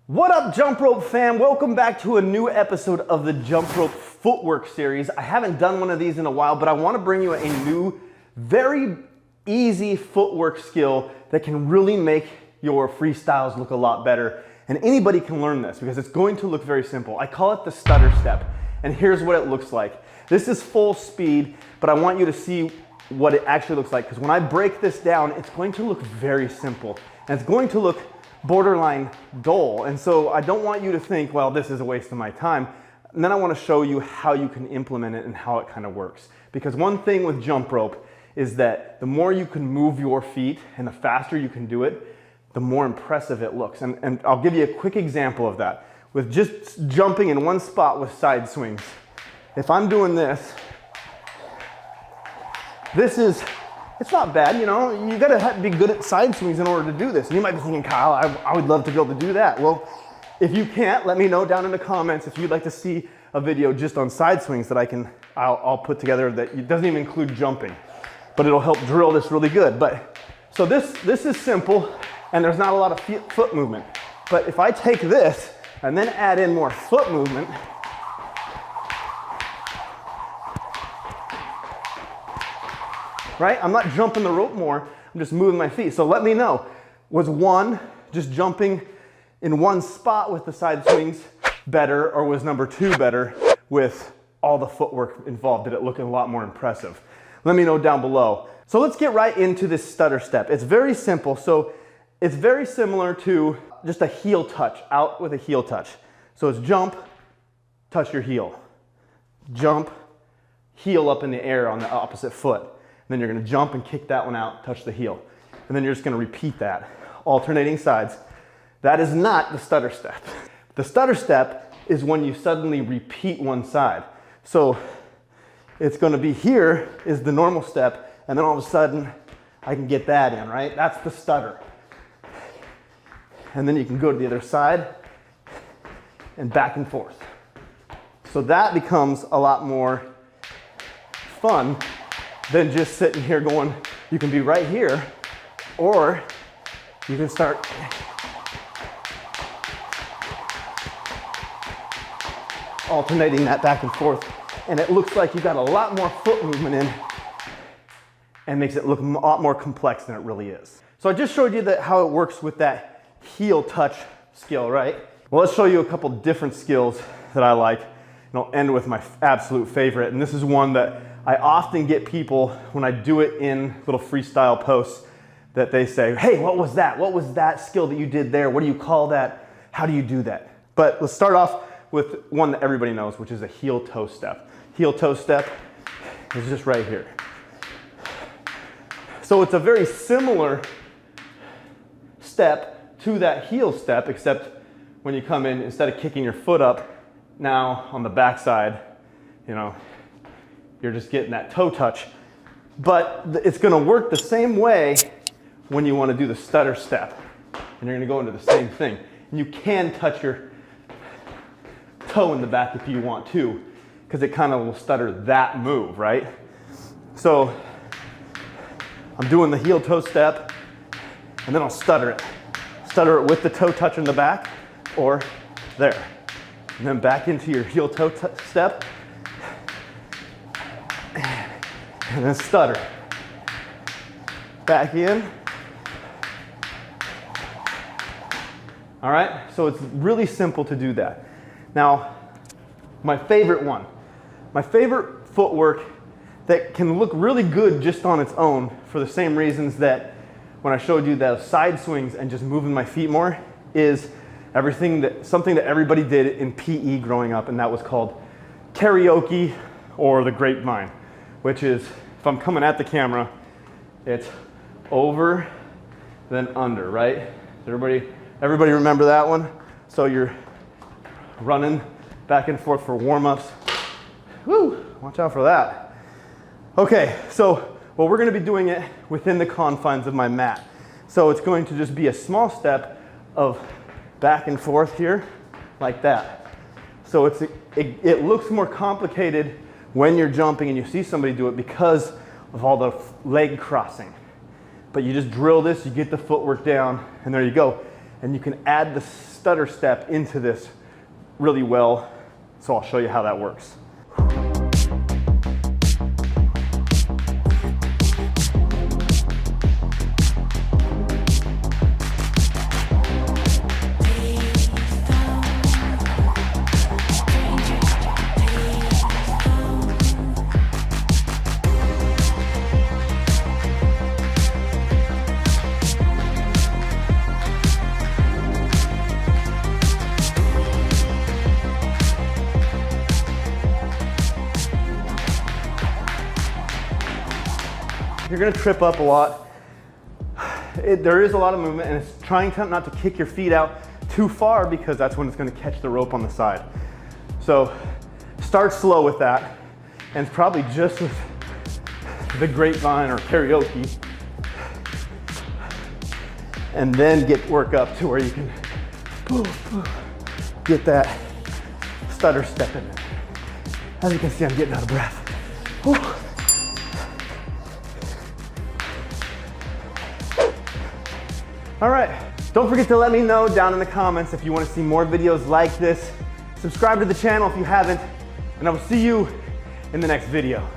What up, jump rope fam? Welcome back to a new episode of the jump rope footwork series. I haven't done one of these in a while, but I want to bring you a new, very easy footwork skill that can really make your freestyles look a lot better. And anybody can learn this because it's going to look very simple. I call it the stutter step, and here's what it looks like. This is full speed, but I want you to see what it actually looks like, because when I break this down, it's going to look very simple, and it's going to look borderline dull. And so I don't want you to think, well, this is a waste of my time. And then I want to show you how you can implement it and how it kind of works. Because one thing with jump rope is that the more you can move your feet and the faster you can do it, the more impressive it looks. And I'll give you a quick example of that with just jumping in one spot with side swings. If I'm doing this, it's not bad, you know, you gotta be good at side swings in order to do this. And you might be thinking, Kyle, I would love to be able to do that. Well, if you can't, let me know down in the comments if you'd like to see a video just on side swings that I'll put together that doesn't even include jumping, but it'll help drill this really good. But so this is simple and there's not a lot of foot movement. But if I take this and then add in more foot movement, right? I'm not jumping the rope more, I'm just moving my feet. So let me know, was one, just jumping in one spot with the side swings better, or was number two better with all the footwork involved? Did it look a lot more impressive? Let me know down below. So let's get right into this stutter step. It's very simple. So it's very similar to just a heel touch, out with a heel touch. So it's jump, touch your heel. Jump, heel up in the air on the opposite foot. Then you're gonna jump and kick that one out, touch the heel. And then you're just gonna repeat that, alternating sides. That is not the stutter step. The stutter step is when you suddenly repeat one side. So it's gonna be here is the normal step, and then all of a sudden I can get that in, right? That's the stutter. And then you can go to the other side and back and forth. So that becomes a lot more fun than just sitting here going, you can be right here, or you can start alternating that back and forth, and it looks like you got a lot more foot movement in and makes it look a lot more complex than it really is. So I just showed you how it works with that heel touch skill, right? Well, let's show you a couple different skills that I like, and I'll end with my absolute favorite, and this is one that I often get people when I do it in little freestyle posts that they say, hey, what was that? What was that skill that you did there? What do you call that? How do you do that? But let's start off with one that everybody knows, which is a heel toe step. Heel toe step is just right here. So it's a very similar step to that heel step, except when you come in, instead of kicking your foot up, now on the backside, you know, you're just getting that toe touch. But it's gonna work the same way when you wanna do the stutter step. And you're gonna go into the same thing. And you can touch your toe in the back if you want to, because it kind of will stutter that move, right? So I'm doing the heel toe step, and then I'll stutter it. Stutter it with the toe touch in the back, or there. And then back into your heel toe step, and then stutter. Back in. All right, so it's really simple to do that. Now, my favorite one, my favorite footwork that can look really good just on its own for the same reasons that when I showed you those side swings and just moving my feet more, is something that everybody did in PE growing up, and that was called karaoke or the Grapevine, which is, if I'm coming at the camera, it's over, then under, right? Everybody remember that one? So you're running back and forth for warm-ups. Woo, watch out for that. Okay, so, well, we're gonna be doing it within the confines of my mat. So it's going to just be a small step of back and forth here, like that. So it looks more complicated when you're jumping and you see somebody do it because of all the leg crossing. But you just drill this, you get the footwork down, and there you go. and you can add the stutter step into this really well. So I'll show you how that works. You're gonna trip up a lot. There is a lot of movement, and it's trying not to kick your feet out too far, because that's when it's gonna catch the rope on the side. So start slow with that, and it's probably just with the Grapevine or karaoke, and then work up to where you can get that stutter step in there. As you can see, I'm getting out of breath. Whew. All right, don't forget to let me know down in the comments if you want to see more videos like this. Subscribe to the channel if you haven't, and I will see you in the next video.